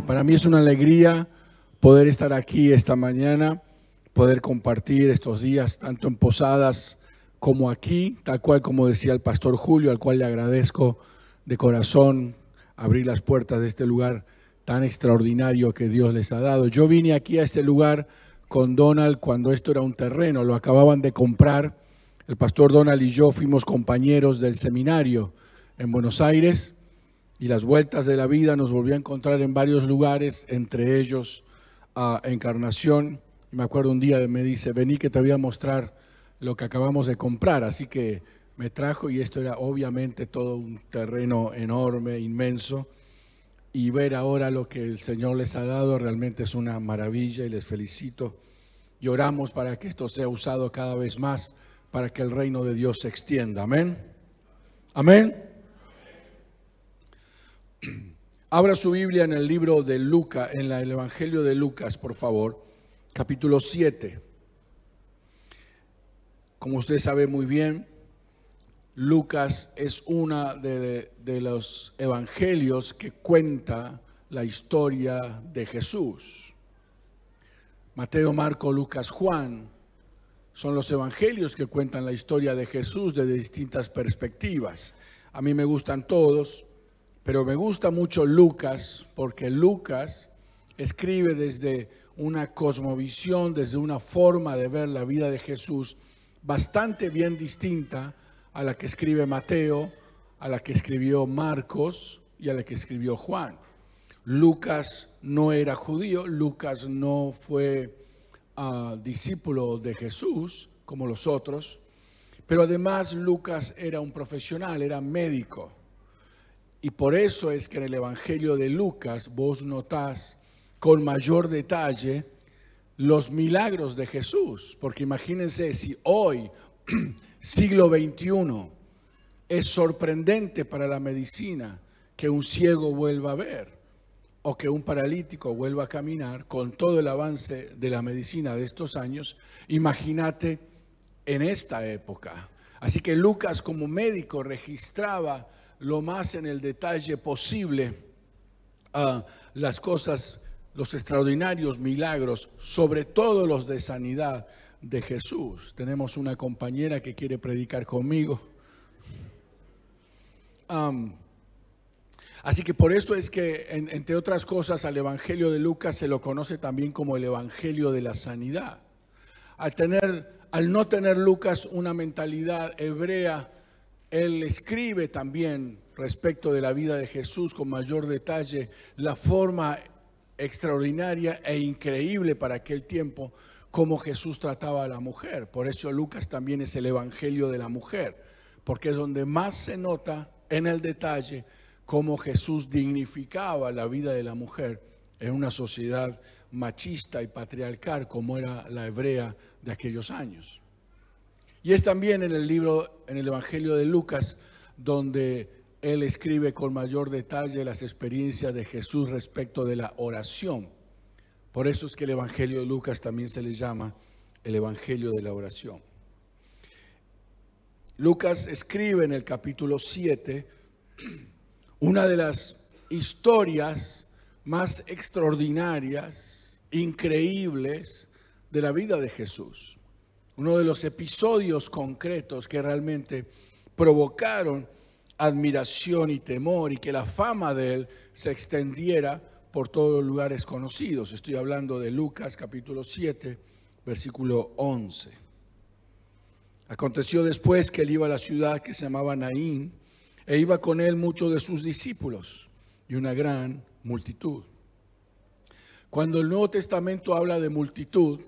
Para mí es una alegría poder estar aquí esta mañana, poder compartir estos días tanto en Posadas como aquí, tal cual como decía el pastor Julio, al cual le agradezco de corazón abrir las puertas de este lugar tan extraordinario que Dios les ha dado. Yo vine aquí a este lugar con Donald cuando esto era un terreno, lo acababan de comprar. El pastor Donald y yo fuimos compañeros del seminario en Buenos Aires y las vueltas de la vida nos volvió a encontrar en varios lugares, entre ellos Encarnación. Y me acuerdo un día me dice, vení que te voy a mostrar lo que acabamos de comprar. Así que me trajo y esto era obviamente todo un terreno enorme, inmenso. Y ver ahora lo que el Señor les ha dado realmente es una maravilla y les felicito. Y oramos para que esto sea usado cada vez más, para que el reino de Dios se extienda. Amén. Amén. Abra su Biblia en el libro de Lucas, en el Evangelio de Lucas, por favor, capítulo 7. Como usted sabe muy bien, Lucas es uno de los evangelios que cuenta la historia de Jesús. Mateo, Marco, Lucas, Juan son los evangelios que cuentan la historia de Jesús desde distintas perspectivas. A mí me gustan todos, pero me gusta mucho Lucas porque Lucas escribe desde una cosmovisión, desde una forma de ver la vida de Jesús bastante bien distinta a la que escribe Mateo, a la que escribió Marcos y a la que escribió Juan. Lucas no era judío, Lucas no fue discípulo de Jesús como los otros, pero además Lucas era un profesional, era médico. Y por eso es que en el Evangelio de Lucas vos notás con mayor detalle los milagros de Jesús. Porque imagínense si hoy, siglo XXI, es sorprendente para la medicina que un ciego vuelva a ver o que un paralítico vuelva a caminar con todo el avance de la medicina de estos años. Imagínate en esta época. Así que Lucas como médico registraba lo más en el detalle posible las cosas, los extraordinarios milagros, sobre todo los de sanidad de Jesús. Tenemos una compañera que quiere predicar conmigo. Así que por eso es que, entre otras cosas, al Evangelio de Lucas se lo conoce también como el Evangelio de la sanidad. Al no tener Lucas una mentalidad hebrea, él escribe también respecto de la vida de Jesús con mayor detalle la forma extraordinaria e increíble para aquel tiempo como Jesús trataba a la mujer. Por eso Lucas también es el Evangelio de la mujer, porque es donde más se nota en el detalle cómo Jesús dignificaba la vida de la mujer en una sociedad machista y patriarcal como era la hebrea de aquellos años. Y es también en el Evangelio de Lucas, donde él escribe con mayor detalle las experiencias de Jesús respecto de la oración. Por eso es que el Evangelio de Lucas también se le llama el Evangelio de la oración. Lucas escribe en el capítulo 7 una de las historias más extraordinarias, increíbles de la vida de Jesús. Uno de los episodios concretos que realmente provocaron admiración y temor y que la fama de él se extendiera por todos los lugares conocidos. Estoy hablando de Lucas capítulo 7, versículo 11. Aconteció después que él iba a la ciudad que se llamaba Naín, e iba con él muchos de sus discípulos y una gran multitud. Cuando el Nuevo Testamento habla de multitud,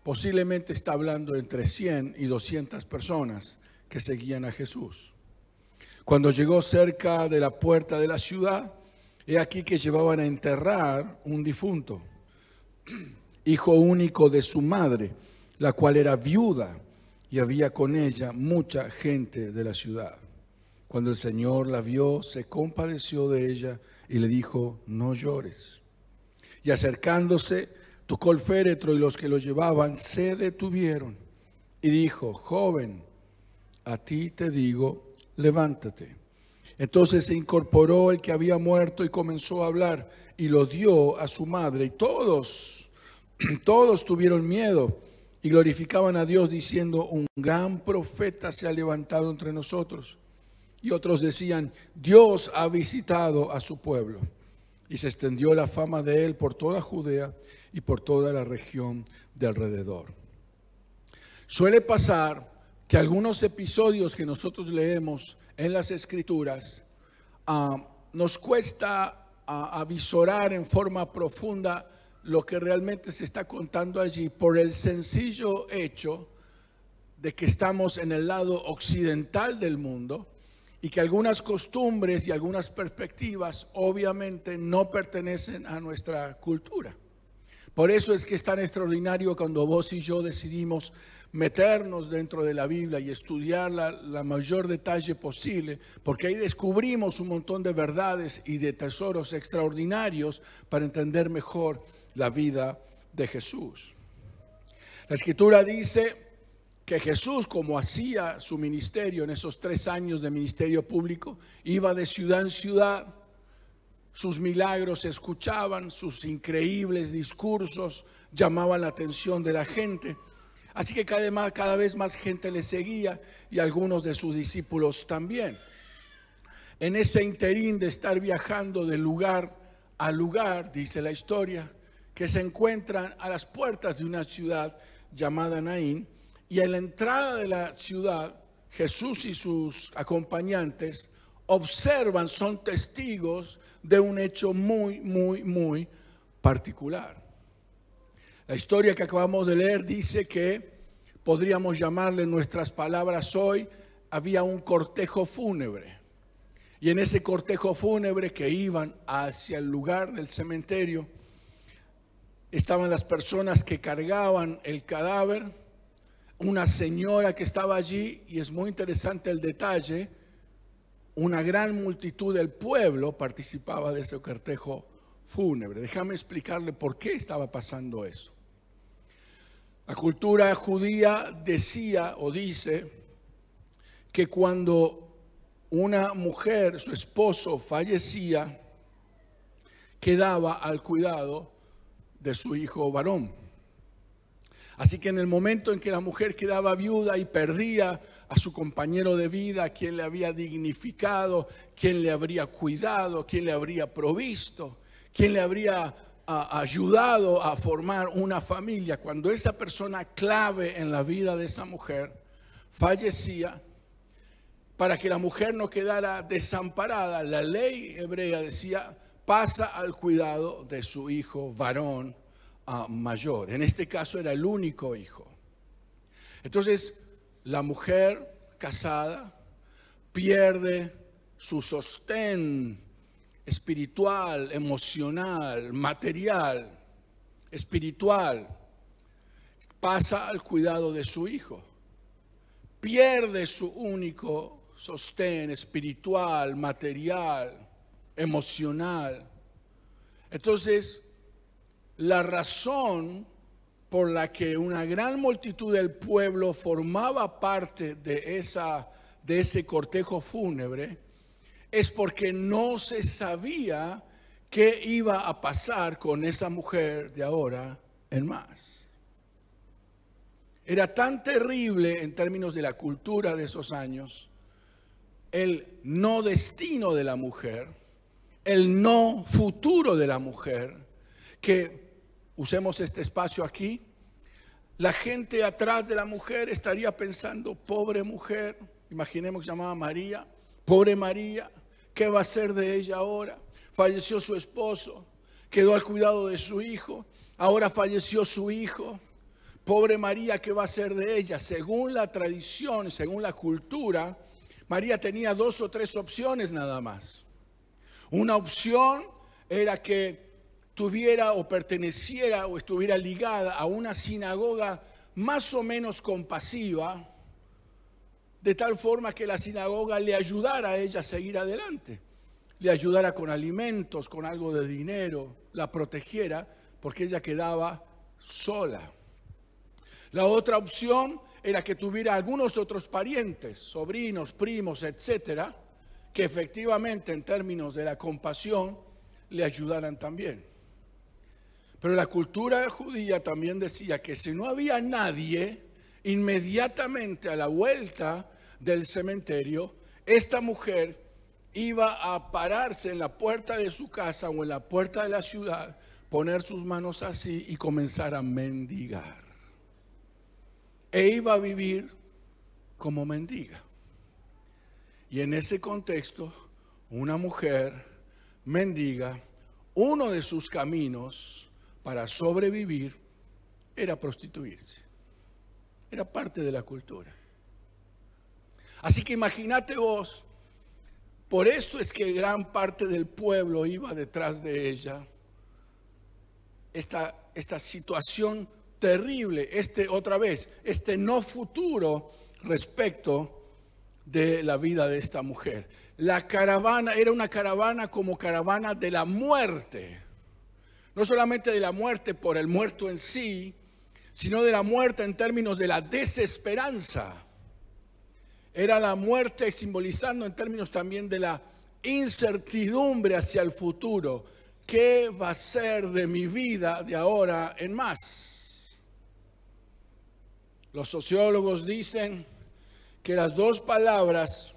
posiblemente está hablando entre 100 y 200 personas que seguían a Jesús. Cuando llegó cerca de la puerta de la ciudad, he aquí que llevaban a enterrar un difunto, hijo único de su madre, la cual era viuda, y había con ella mucha gente de la ciudad. Cuando el Señor la vio, se compadeció de ella y le dijo: no llores. Y acercándose, tocó el féretro y los que lo llevaban se detuvieron y dijo: joven, a ti te digo, levántate. Entonces se incorporó el que había muerto y comenzó a hablar y lo dio a su madre. Y todos tuvieron miedo y glorificaban a Dios diciendo: un gran profeta se ha levantado entre nosotros. Y otros decían: Dios ha visitado a su pueblo. Y se extendió la fama de él por toda Judea y por toda la región de alrededor. Suele pasar que algunos episodios que nosotros leemos en las Escrituras nos cuesta avisorar en forma profunda lo que realmente se está contando allí, por el sencillo hecho de que estamos en el lado occidental del mundo y que algunas costumbres y algunas perspectivas obviamente no pertenecen a nuestra cultura. Por eso es que es tan extraordinario cuando vos y yo decidimos meternos dentro de la Biblia y estudiarla la mayor detalle posible, porque ahí descubrimos un montón de verdades y de tesoros extraordinarios para entender mejor la vida de Jesús. La Escritura dice que Jesús, como hacía su ministerio en esos 3 años de ministerio público, iba de ciudad en ciudad. Sus milagros se escuchaban, sus increíbles discursos llamaban la atención de la gente. Así que cada vez más gente le seguía y algunos de sus discípulos también. En ese interín de estar viajando de lugar a lugar, dice la historia, que se encuentran a las puertas de una ciudad llamada Naín, y en la entrada de la ciudad, Jesús y sus acompañantes observan, son testigos de un hecho muy particular. La historia que acabamos de leer dice que podríamos llamarle en nuestras palabras hoy, había un cortejo fúnebre. Y en ese cortejo fúnebre que iban hacia el lugar del cementerio, estaban las personas que cargaban el cadáver, una señora que estaba allí, y es muy interesante el detalle, una gran multitud del pueblo participaba de ese cortejo fúnebre. Déjame explicarle por qué estaba pasando eso. La cultura judía decía o dice que cuando una mujer, su esposo, fallecía, quedaba al cuidado de su hijo varón. Así que en el momento en que la mujer quedaba viuda y perdía a su compañero de vida, quien le había dignificado, quien le habría cuidado, quien le habría provisto, quien le habría ayudado a formar una familia, cuando esa persona clave en la vida de esa mujer fallecía, para que la mujer no quedara desamparada, la ley hebrea decía: pasa al cuidado de su hijo varón mayor. En este caso era el único hijo. Entonces la mujer casada pierde su sostén espiritual, emocional, material, espiritual, pasa al cuidado de su hijo, pierde su único sostén espiritual, material, emocional. Entonces, la razón por la que una gran multitud del pueblo formaba parte de ese cortejo fúnebre es porque no se sabía qué iba a pasar con esa mujer de ahora en más. Era tan terrible en términos de la cultura de esos años el no destino de la mujer, el no futuro de la mujer, que usemos este espacio aquí, la gente atrás de la mujer estaría pensando: pobre mujer, imaginemos que se llamaba María, pobre María, ¿qué va a ser de ella ahora? Falleció su esposo, quedó al cuidado de su hijo, ahora falleció su hijo, pobre María, ¿qué va a ser de ella? Según la tradición, según la cultura, María tenía 2 o 3 opciones nada más. Una opción era que tuviera o perteneciera o estuviera ligada a una sinagoga más o menos compasiva, de tal forma que la sinagoga le ayudara a ella a seguir adelante, le ayudara con alimentos, con algo de dinero, la protegiera, porque ella quedaba sola. La otra opción era que tuviera algunos otros parientes, sobrinos, primos, etcétera, que efectivamente en términos de la compasión le ayudaran también. Pero la cultura judía también decía que si no había nadie, inmediatamente a la vuelta del cementerio, esta mujer iba a pararse en la puerta de su casa o en la puerta de la ciudad, poner sus manos así y comenzar a mendigar. E iba a vivir como mendiga. Y en ese contexto, una mujer mendiga, uno de sus caminos para sobrevivir era prostituirse. Era parte de la cultura. Así que imagínate vos, por esto es que gran parte del pueblo iba detrás de ella. Esta situación terrible, este no futuro respecto de la vida de esta mujer. La caravana era una caravana como caravana de la muerte. No solamente de la muerte por el muerto en sí, sino de la muerte en términos de la desesperanza. Era la muerte simbolizando en términos también de la incertidumbre hacia el futuro. ¿Qué va a ser de mi vida de ahora en más? Los sociólogos dicen que las dos palabras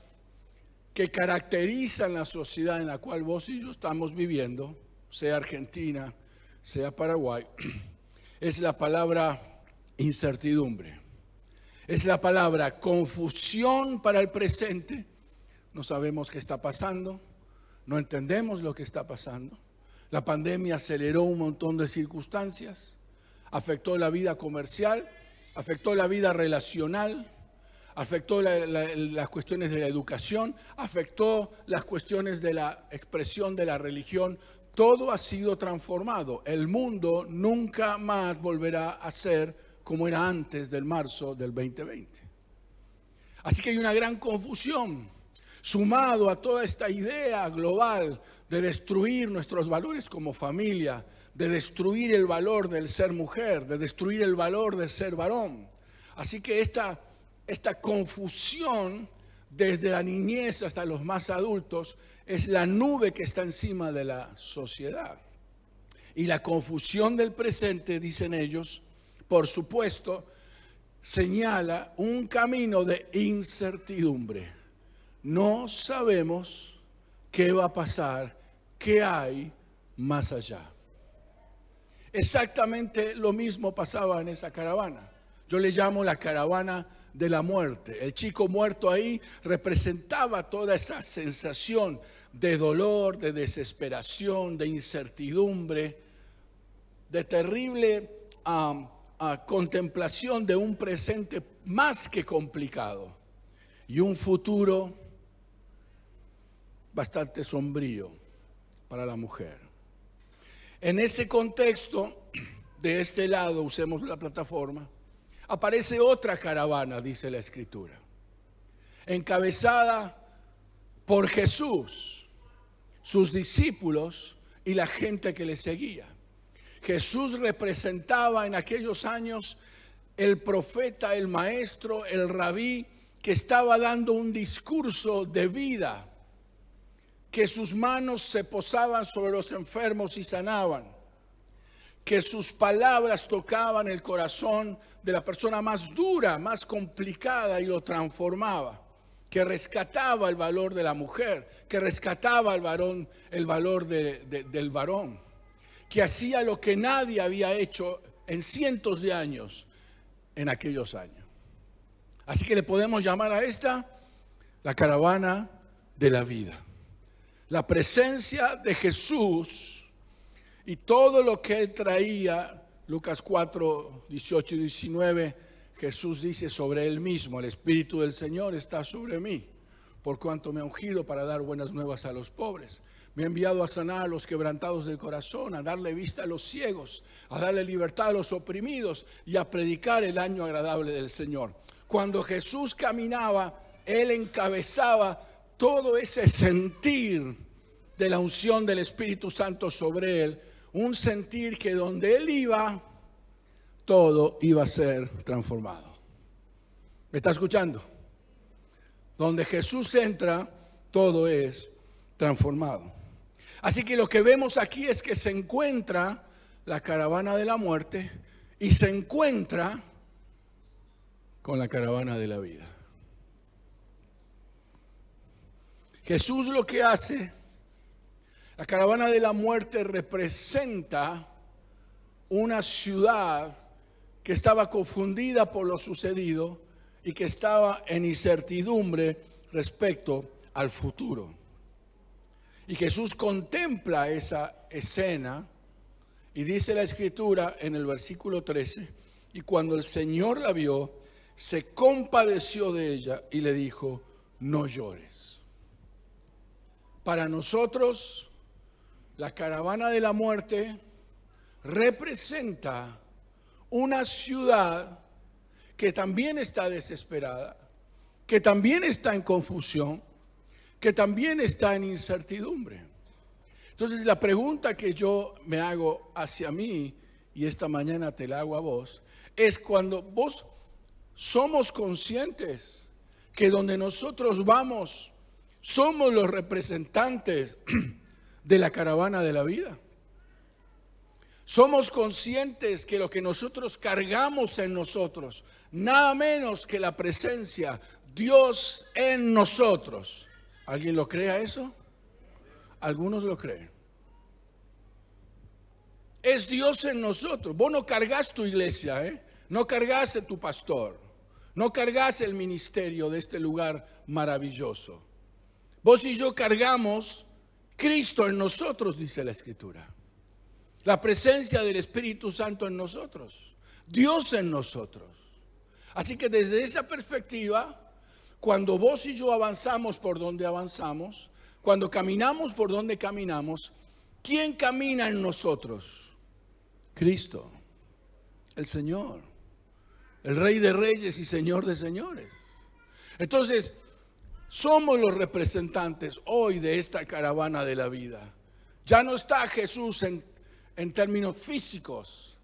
que caracterizan la sociedad en la cual vos y yo estamos viviendo, sea Argentina, sea Paraguay, es la palabra incertidumbre. Es la palabra confusión para el presente. No sabemos qué está pasando, no entendemos lo que está pasando. La pandemia aceleró un montón de circunstancias, afectó la vida comercial, afectó la vida relacional, afectó las cuestiones de la educación, afectó las cuestiones de la expresión de la religión. Todo ha sido transformado. El mundo nunca más volverá a ser como era antes del marzo del 2020. Así que hay una gran confusión, sumado a toda esta idea global de destruir nuestros valores como familia, de destruir el valor del ser mujer, de destruir el valor del ser varón. Así que esta confusión desde la niñez hasta los más adultos es la nube que está encima de la sociedad. Y la confusión del presente, dicen ellos, por supuesto, señala un camino de incertidumbre. No sabemos qué va a pasar, qué hay más allá. Exactamente lo mismo pasaba en esa caravana. Yo le llamo la caravana de la muerte. El chico muerto ahí representaba toda esa sensación de dolor, de desesperación, de incertidumbre, de terrible contemplación de un presente más que complicado y un futuro bastante sombrío para la mujer. En ese contexto, de este lado, usemos la plataforma, aparece otra caravana, dice la Escritura, encabezada por Jesús, sus discípulos y la gente que le seguía. Jesús representaba en aquellos años el profeta, el maestro, el rabí, que estaba dando un discurso de vida, que sus manos se posaban sobre los enfermos y sanaban, que sus palabras tocaban el corazón de la persona más dura, más complicada y lo transformaba, que rescataba el valor de la mujer, que rescataba el valor del varón, que hacía lo que nadie había hecho en cientos de años en aquellos años. Así que le podemos llamar a esta la caravana de la vida. La presencia de Jesús y todo lo que él traía, Lucas 4, 18 y 19, Jesús dice sobre él mismo: el Espíritu del Señor está sobre mí, por cuanto me ha ungido para dar buenas nuevas a los pobres. Me ha enviado a sanar a los quebrantados del corazón, a darle vista a los ciegos, a darle libertad a los oprimidos y a predicar el año agradable del Señor. Cuando Jesús caminaba, él encabezaba todo ese sentir de la unción del Espíritu Santo sobre él, un sentir que donde él iba, todo iba a ser transformado. ¿Me está escuchando? Donde Jesús entra, todo es transformado. Así que lo que vemos aquí es que se encuentra la caravana de la muerte y se encuentra con la caravana de la vida. Jesús lo que hace, la caravana de la muerte representa una ciudad que estaba confundida por lo sucedido y que estaba en incertidumbre respecto al futuro. Y Jesús contempla esa escena y dice la Escritura en el versículo 13, y cuando el Señor la vio, se compadeció de ella y le dijo, no llores. Para nosotros, la caravana de la muerte representa una ciudad que también está desesperada, que también está en confusión, que también está en incertidumbre. Entonces la pregunta que yo me hago hacia mí, y esta mañana te la hago a vos, es cuando vos somos conscientes que donde nosotros vamos somos los representantes de la caravana de la vida. Somos conscientes que lo que nosotros cargamos en nosotros, nada menos que la presencia, Dios en nosotros. ¿Alguien lo cree eso? Algunos lo creen. Es Dios en nosotros. Vos no cargas tu iglesia, no cargas tu pastor, no cargas el ministerio de este lugar maravilloso. Vos y yo cargamos Cristo en nosotros, dice la Escritura. La presencia del Espíritu Santo en nosotros, Dios en nosotros. Así que desde esa perspectiva, cuando vos y yo avanzamos por donde avanzamos, cuando caminamos por donde caminamos, ¿quién camina en nosotros? Cristo, el Señor, el Rey de Reyes y Señor de Señores. Entonces, somos los representantes hoy de esta caravana de la vida. Ya no está Jesús en términos físicos,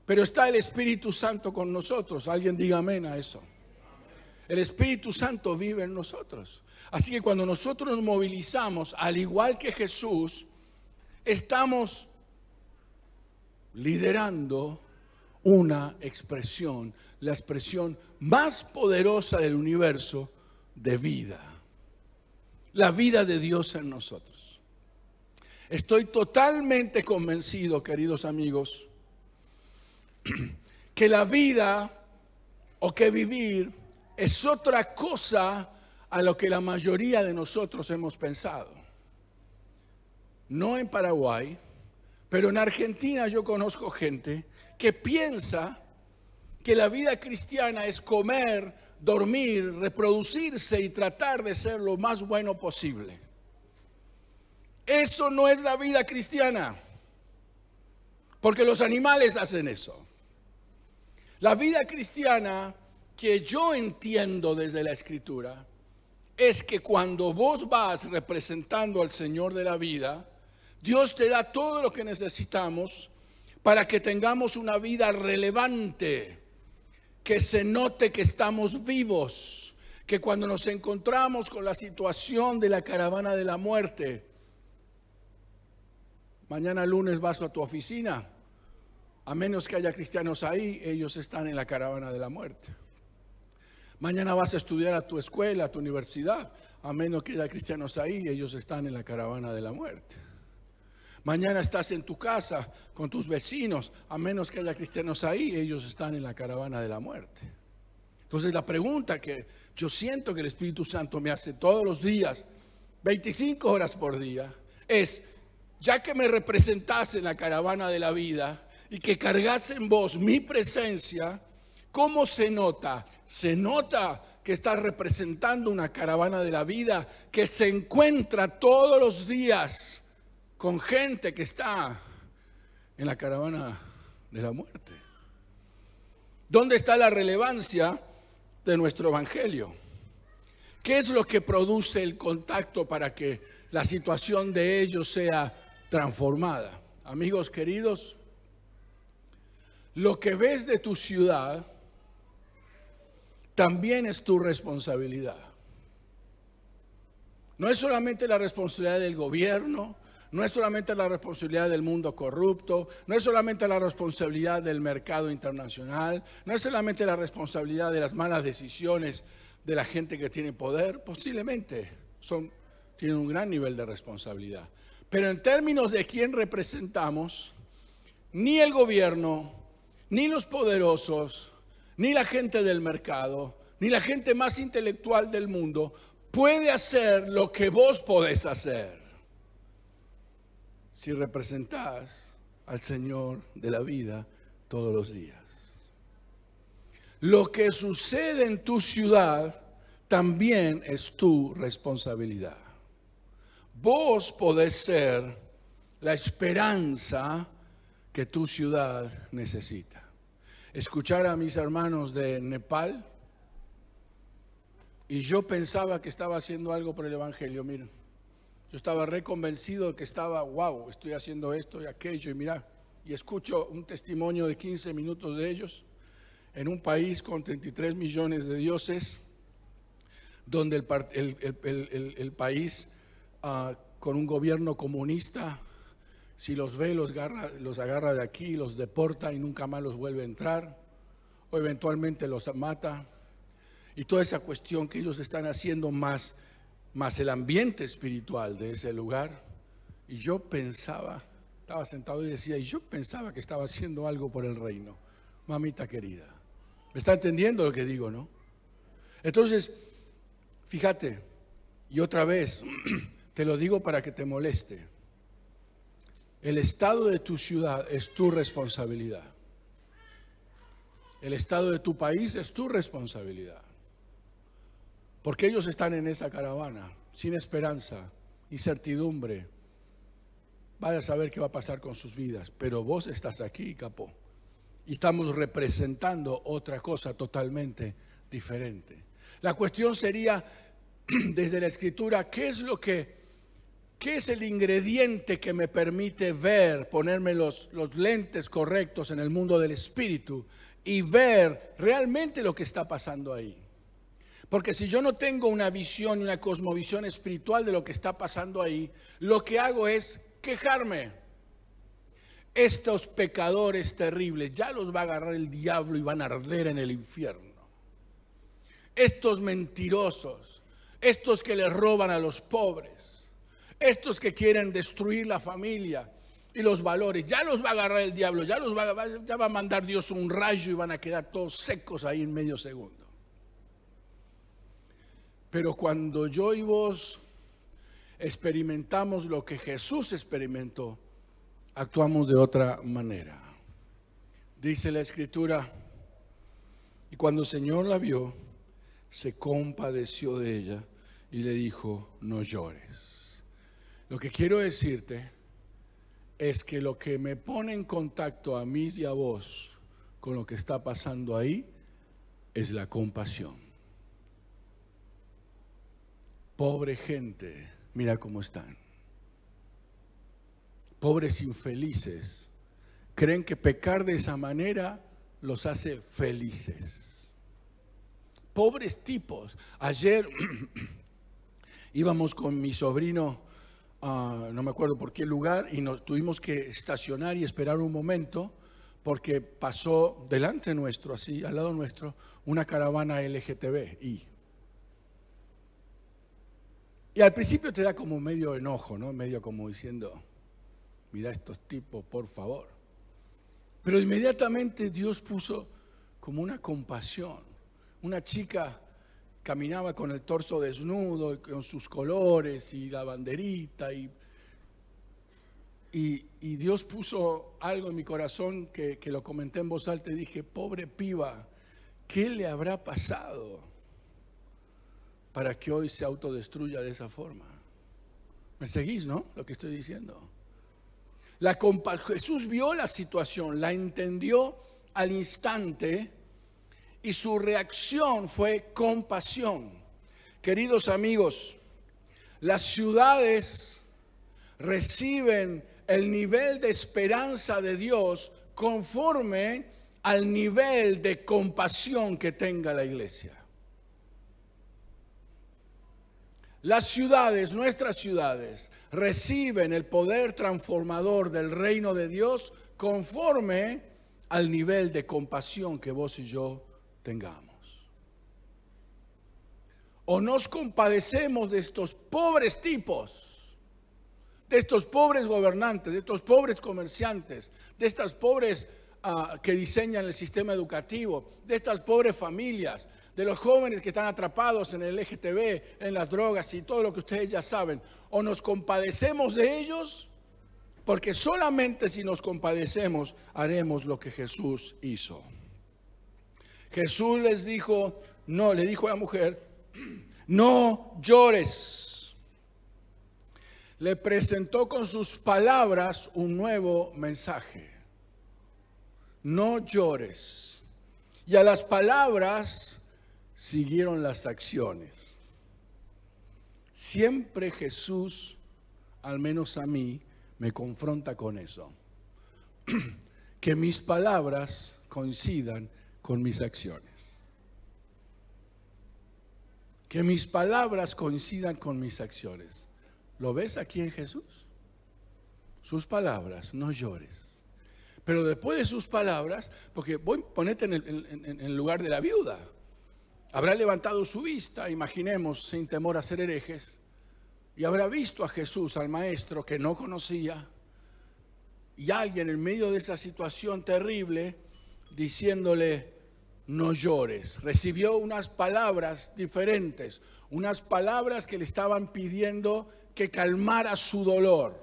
pero está el Espíritu Santo con nosotros. Alguien diga amén a eso. El Espíritu Santo vive en nosotros. Así que cuando nosotros nos movilizamos, al igual que Jesús, estamos liderando una expresión, la expresión más poderosa del universo de vida. La vida de Dios en nosotros. Estoy totalmente convencido, queridos amigos, que la vida o que vivir es otra cosa a lo que la mayoría de nosotros hemos pensado. No en Paraguay, pero en Argentina yo conozco gente que piensa que la vida cristiana es comer, dormir, reproducirse y tratar de ser lo más bueno posible. Eso no es la vida cristiana, porque los animales hacen eso. La vida cristiana que yo entiendo desde la Escritura es que cuando vos vas representando al Señor de la vida, Dios te da todo lo que necesitamos para que tengamos una vida relevante, que se note que estamos vivos, que cuando nos encontramos con la situación de la caravana de la muerte, mañana lunes vas a tu oficina, a menos que haya cristianos ahí, ellos están en la caravana de la muerte. Mañana vas a estudiar a tu escuela, a tu universidad, a menos que haya cristianos ahí, ellos están en la caravana de la muerte. Mañana estás en tu casa con tus vecinos, a menos que haya cristianos ahí, ellos están en la caravana de la muerte. Entonces la pregunta que yo siento que el Espíritu Santo me hace todos los días, 25 horas por día, es, ya que me representás en la caravana de la vida y que cargas en vos mi presencia, ¿cómo se nota? Se nota que estás representando una caravana de la vida que se encuentra todos los días con gente que está en la caravana de la muerte. ¿Dónde está la relevancia de nuestro evangelio? ¿Qué es lo que produce el contacto para que la situación de ellos sea transformada? Amigos queridos, lo que ves de tu ciudad también es tu responsabilidad. No es solamente la responsabilidad del gobierno, no es solamente la responsabilidad del mundo corrupto, no es solamente la responsabilidad del mercado internacional, no es solamente la responsabilidad de las malas decisiones de la gente que tiene poder. Posiblemente tienen un gran nivel de responsabilidad. Pero en términos de quién representamos, ni el gobierno, ni los poderosos, ni la gente del mercado, ni la gente más intelectual del mundo puede hacer lo que vos podés hacer si representás al Señor de la vida todos los días. Lo que sucede en tu ciudad también es tu responsabilidad. Vos podés ser la esperanza que tu ciudad necesita. Escuchar a mis hermanos de Nepal, y yo pensaba que estaba haciendo algo por el Evangelio. Miren, yo estaba reconvencido de que estaba, wow, estoy haciendo esto y aquello, y mira, y escucho un testimonio de 15 minutos de ellos en un país con 33 millones de dioses, donde el país con un gobierno comunista, si los ve, los agarra de aquí, los deporta y nunca más los vuelve a entrar, o eventualmente los mata. Y toda esa cuestión que ellos están haciendo, más el ambiente espiritual de ese lugar. Y yo pensaba, estaba sentado y decía, y yo pensaba que estaba haciendo algo por el reino. Mamita querida, ¿me está entendiendo lo que digo, no? Entonces, fíjate, y otra vez, te lo digo para que te moleste. El estado de tu ciudad es tu responsabilidad. El estado de tu país es tu responsabilidad. Porque ellos están en esa caravana, sin esperanza, incertidumbre. Vaya a saber qué va a pasar con sus vidas. Pero vos estás aquí, capó. Y estamos representando otra cosa totalmente diferente. La cuestión sería, desde la Escritura, ¿qué es el ingrediente que me permite ver, ponerme los lentes correctos en el mundo del Espíritu y ver realmente lo que está pasando ahí? Porque si yo no tengo una visión y una cosmovisión espiritual de lo que está pasando ahí, lo que hago es quejarme. Estos pecadores terribles, ya los va a agarrar el diablo y van a arder en el infierno. Estos mentirosos, estos que les roban a los pobres, estos que quieren destruir la familia y los valores, ya los va a agarrar el diablo, ya va a mandar Dios un rayo y van a quedar todos secos ahí en medio segundo. Pero cuando yo y vos experimentamos lo que Jesús experimentó, actuamos de otra manera. Dice la Escritura, y cuando el Señor la vio, se compadeció de ella y le dijo, no llores. Lo que quiero decirte es que lo que me pone en contacto a mí y a vos con lo que está pasando ahí es la compasión. Pobre gente, mira cómo están. Pobres infelices. Creen que pecar de esa manera los hace felices. Pobres tipos. Ayer íbamos con mi sobrino, no me acuerdo por qué lugar, y nos tuvimos que estacionar y esperar un momento porque pasó delante nuestro, así al lado nuestro, una caravana LGTBI. Y al principio te da como medio enojo, ¿no? Medio como diciendo, mira estos tipos, por favor. Pero inmediatamente Dios puso como una compasión. Una chica caminaba con el torso desnudo, con sus colores y la banderita. Y Dios puso algo en mi corazón que lo comenté en voz alta y dije, pobre piba, ¿qué le habrá pasado para que hoy se autodestruya de esa forma? ¿Me seguís, no? Lo que estoy diciendo. Jesús vio la situación, la entendió al instante y su reacción fue compasión. Queridos amigos, las ciudades reciben el nivel de esperanza de Dios conforme al nivel de compasión que tenga la iglesia. Las ciudades, nuestras ciudades, reciben el poder transformador del reino de Dios conforme al nivel de compasión que vos y yo tengamos. O nos compadecemos de estos pobres tipos, de estos pobres gobernantes, de estos pobres comerciantes, de estas pobres que diseñan el sistema educativo, de estas pobres familias, de los jóvenes que están atrapados en el LGTB, en las drogas y todo lo que ustedes ya saben. O nos compadecemos de ellos, porque solamente si nos compadecemos haremos lo que Jesús hizo. Jesús les dijo, no, le dijo a la mujer, no llores. Le presentó con sus palabras un nuevo mensaje. No llores. Y a las palabras siguieron las acciones. Siempre Jesús, al menos a mí, me confronta con eso. Que mis palabras coincidan con mis acciones. Que mis palabras coincidan con mis acciones. ¿Lo ves aquí en Jesús? Sus palabras, no llores. Pero después de sus palabras, porque ponete en el lugar de la viuda. Habrá levantado su vista, imaginemos, sin temor a ser herejes, y habrá visto a Jesús, al maestro que no conocía, y alguien en medio de esa situación terrible, diciéndole, no llores. Recibió unas palabras diferentes, unas palabras que le estaban pidiendo que calmara su dolor.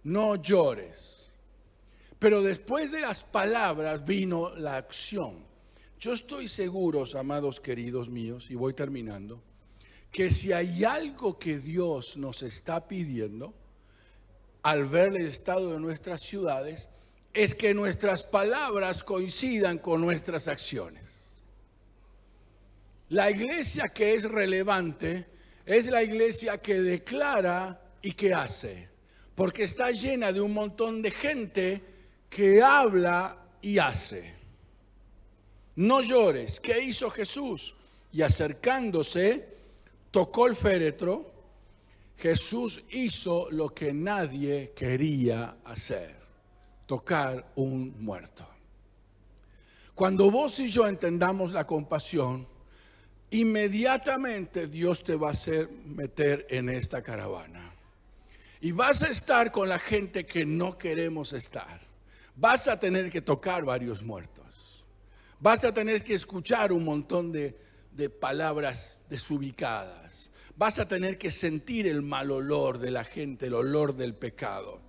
No llores. Pero después de las palabras vino la acción. Yo estoy seguro, amados queridos míos, y voy terminando, que si hay algo que Dios nos está pidiendo al ver el estado de nuestras ciudades, es que nuestras palabras coincidan con nuestras acciones. La iglesia que es relevante es la iglesia que declara y que hace, porque está llena de un montón de gente que habla y hace. No llores. ¿Qué hizo Jesús? Y acercándose, tocó el féretro. Jesús hizo lo que nadie quería hacer: tocar un muerto. Cuando vos y yo entendamos la compasión, inmediatamente Dios te va a hacer meter en esta caravana. Y vas a estar con la gente que no queremos estar. Vas a tener que tocar varios muertos. Vas a tener que escuchar un montón de palabras desubicadas. Vas a tener que sentir el mal olor de la gente, el olor del pecado.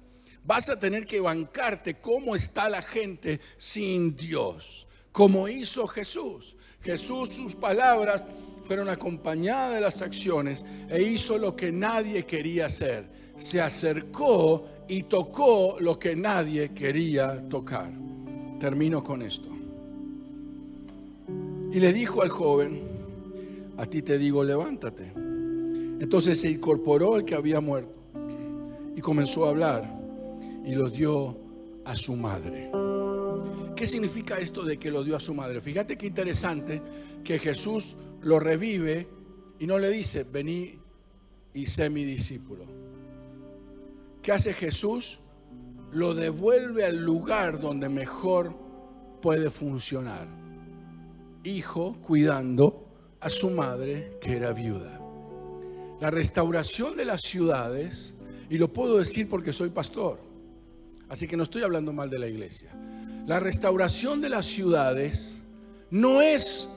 Vas a tener que bancarte cómo está la gente sin Dios, como hizo Jesús. Jesús, sus palabras fueron acompañadas de las acciones e hizo lo que nadie quería hacer. Se acercó y tocó lo que nadie quería tocar. Termino con esto. Y le dijo al joven, a ti te digo, levántate. Entonces se incorporó el que había muerto y comenzó a hablar y lo dio a su madre. ¿Qué significa esto de que lo dio a su madre? Fíjate qué interesante que Jesús lo revive y no le dice, vení y sé mi discípulo. ¿Qué hace Jesús? Lo devuelve al lugar donde mejor puede funcionar. Hijo cuidando a su madre que era viuda. La restauración de las ciudades, y lo puedo decir porque soy pastor, así que no estoy hablando mal de la iglesia. La restauración de las ciudades no es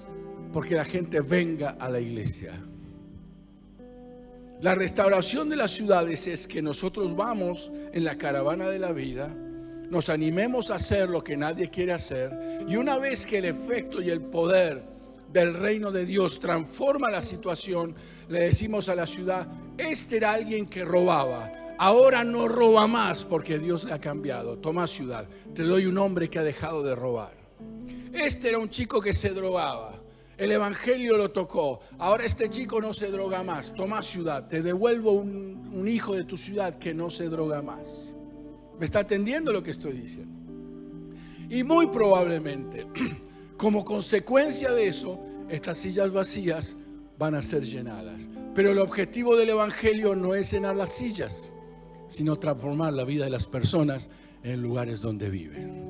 porque la gente venga a la iglesia. La restauración de las ciudades es que nosotros vamos en la caravana de la vida, nos animemos a hacer lo que nadie quiere hacer, y una vez que el efecto y el poder del reino de Dios transforma la situación, le decimos a la ciudad, este era alguien que robaba, ahora no roba más porque Dios le ha cambiado. Toma ciudad, te doy un hombre que ha dejado de robar. Este era un chico que se drogaba, el evangelio lo tocó, ahora este chico no se droga más. Toma ciudad, te devuelvo un hijo de tu ciudad que no se droga más. ¿Me está entendiendo lo que estoy diciendo? Y muy probablemente, como consecuencia de eso, estas sillas vacías van a ser llenadas. Pero el objetivo del Evangelio no es llenar las sillas, sino transformar la vida de las personas en lugares donde viven.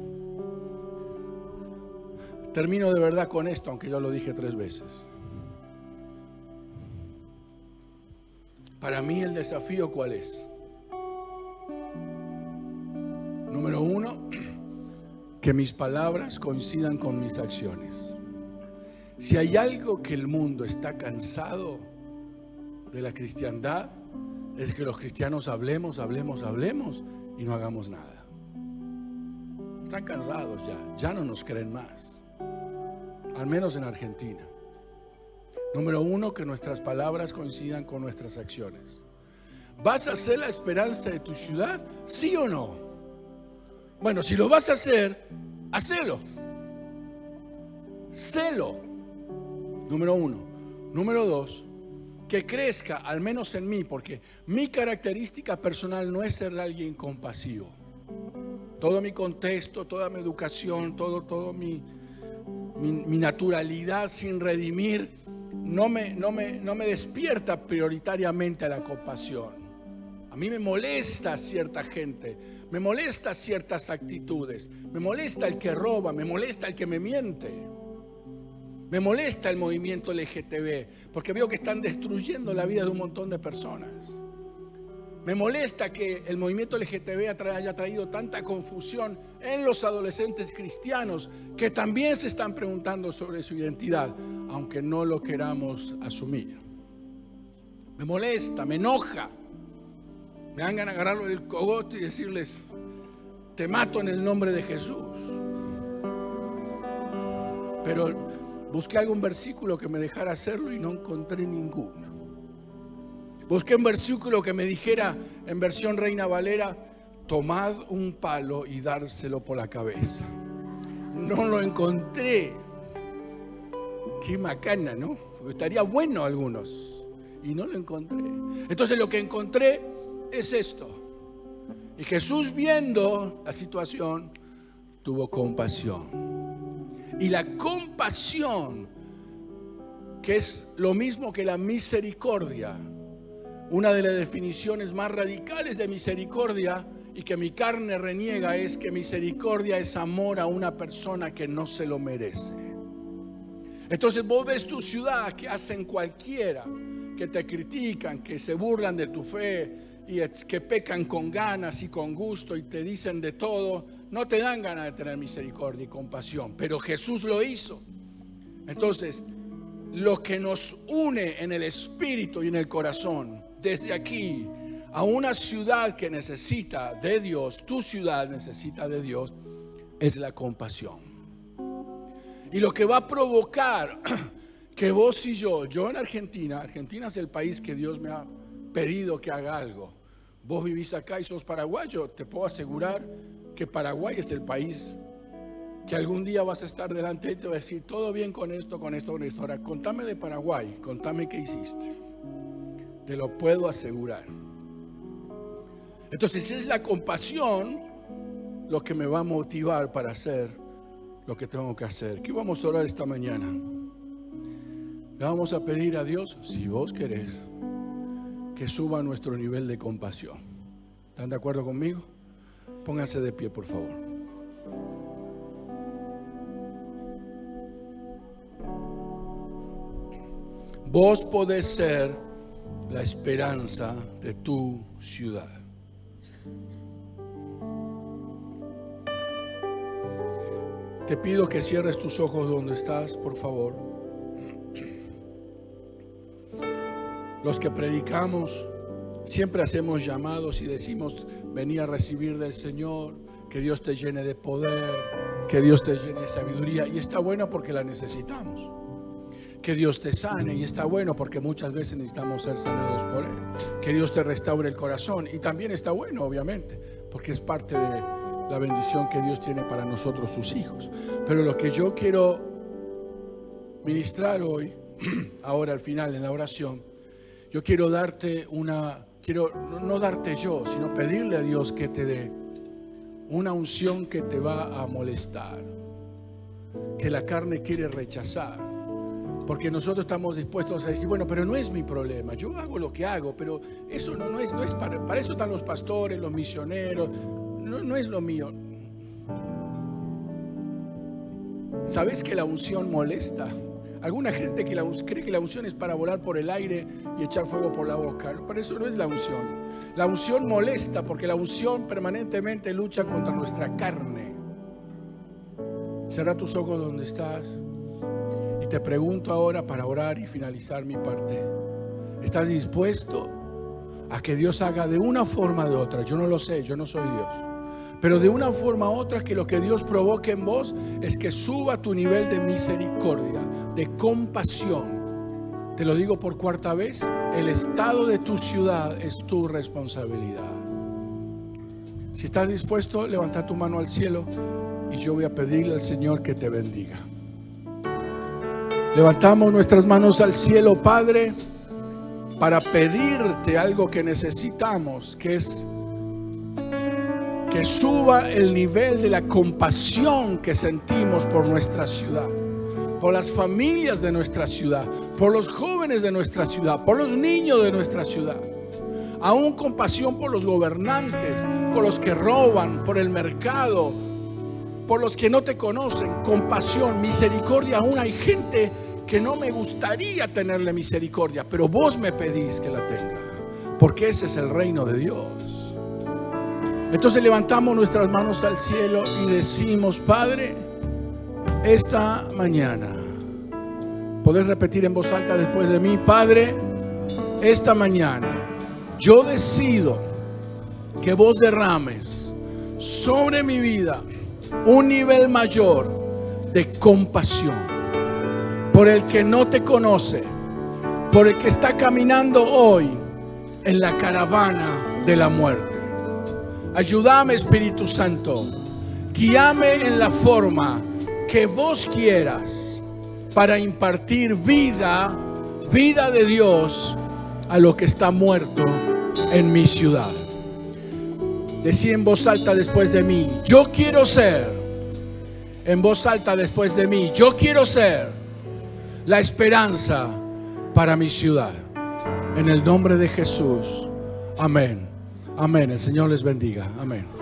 Termino de verdad con esto, aunque ya lo dije 3 veces. Para mí el desafío, ¿cuál es? Número 1, que mis palabras coincidan con mis acciones. Si hay algo que el mundo está cansado de la cristiandad, es que los cristianos hablemos y no hagamos nada. Están cansados ya no nos creen más, al menos en Argentina. Número 1, que nuestras palabras coincidan con nuestras acciones. ¿Vas a ser la esperanza de tu ciudad? ¿Sí o no? Bueno, si lo vas a hacer, hacelo. Sélo. Número 1. Número 2, que crezca, al menos en mí, porque mi característica personal no es ser alguien compasivo. Todo mi contexto, toda mi educación, todo mi naturalidad sin redimir, no me despierta prioritariamente a la compasión. A mí me molesta cierta gente, me molesta ciertas actitudes, me molesta el que roba, me molesta el que me miente, me molesta el movimiento LGTB, porque veo que están destruyendo la vida de un montón de personas. Me molesta que el movimiento LGTB haya traído tanta confusión en los adolescentes cristianos que también se están preguntando sobre su identidad, aunque no lo queramos asumir. Me molesta, me enoja. Me dan ganas de agarrarlo del cogote y decirles: te mato en el nombre de Jesús. Pero busqué algún versículo que me dejara hacerlo y no encontré ninguno. Busqué un versículo que me dijera en versión Reina Valera: tomad un palo y dárselo por la cabeza. No lo encontré. Qué macana, ¿no? Porque estaría bueno algunos. Y no lo encontré. Entonces lo que encontré es esto. Y Jesús, viendo la situación, tuvo compasión. Y la compasión, que es lo mismo que la misericordia, una de las definiciones más radicales de misericordia y que mi carne reniega, es que misericordia es amor a una persona que no se lo merece. Entonces vos ves tu ciudad, que hacen cualquiera, que te critican, que se burlan de tu fe y que pecan con ganas y con gusto y te dicen de todo, no te dan ganas de tener misericordia y compasión, pero Jesús lo hizo. Entonces, lo que nos une en el espíritu y en el corazón, desde aquí a una ciudad que necesita de Dios, tu ciudad necesita de Dios, es la compasión. Y lo que va a provocar que vos y yo en Argentina es el país que Dios me ha pedido que haga algo. Vos vivís acá y sos paraguayo, te puedo asegurar que Paraguay es el país que algún día vas a estar delante y te va a decir: todo bien con esto. Ahora, contame de Paraguay, contame qué hiciste. Te lo puedo asegurar. Entonces es la compasión lo que me va a motivar para hacer lo que tengo que hacer. ¿Qué vamos a orar esta mañana? Le vamos a pedir a Dios, si vos querés, que suba nuestro nivel de compasión. ¿Están de acuerdo conmigo? Pónganse de pie, por favor. Vos podés ser la esperanza de tu ciudad. Te pido que cierres tus ojos donde estás, por favor. Los que predicamos siempre hacemos llamados y decimos: vení a recibir del Señor, que Dios te llene de poder, que Dios te llene de sabiduría. Y está bueno porque la necesitamos. Que Dios te sane, y está bueno porque muchas veces necesitamos ser sanados por Él. Que Dios te restaure el corazón, y también está bueno, obviamente, porque es parte de la bendición que Dios tiene para nosotros, sus hijos. Pero lo que yo quiero ministrar hoy, ahora al final en la oración, yo quiero darte no darte yo, sino pedirle a Dios que te dé una unción que te va a molestar, que la carne quiere rechazar, Porque nosotros estamos dispuestos a decir, bueno, pero no es mi problema, yo hago lo que hago, pero eso no es para eso están los pastores, los misioneros, no es lo mío. ¿Sabes que la unción molesta? Alguna gente cree que la unción es para volar por el aire y echar fuego por la boca. Pero eso no es la unción. La unción molesta porque la unción permanentemente lucha contra nuestra carne. Cierra tus ojos donde estás y te pregunto ahora para orar y finalizar mi parte. ¿Estás dispuesto a que Dios haga de una forma o de otra? Yo no lo sé, yo no soy Dios. Pero de una forma u otra, que lo que Dios provoque en vos es que suba tu nivel de misericordia, de compasión. Te lo digo por cuarta vez, el estado de tu ciudad es tu responsabilidad. Si estás dispuesto, levanta tu mano al cielo y yo voy a pedirle al Señor que te bendiga. Levantamos nuestras manos al cielo, Padre, para pedirte algo que necesitamos, que es que suba el nivel de la compasión que sentimos por nuestra ciudad, por las familias de nuestra ciudad, por los jóvenes de nuestra ciudad, por los niños de nuestra ciudad. Aún compasión por los gobernantes, por los que roban, por el mercado, por los que no te conocen. Compasión, misericordia. Aún hay gente que no me gustaría tenerle misericordia, pero vos me pedís que la tenga, porque ese es el reino de Dios. Entonces levantamos nuestras manos al cielo y decimos, Padre, esta mañana, podés repetir en voz alta después de mí, Padre, esta mañana yo decido que vos derrames sobre mi vida un nivel mayor de compasión por el que no te conoce, por el que está caminando hoy en la caravana de la muerte. Ayúdame, Espíritu Santo, guíame en la forma que vos quieras para impartir vida de Dios a lo que está muerto en mi ciudad. Decí en voz alta después de mí, yo quiero ser. En voz alta después de mí, yo quiero ser la esperanza para mi ciudad. En el nombre de Jesús. Amén. Amén. El Señor les bendiga. Amén.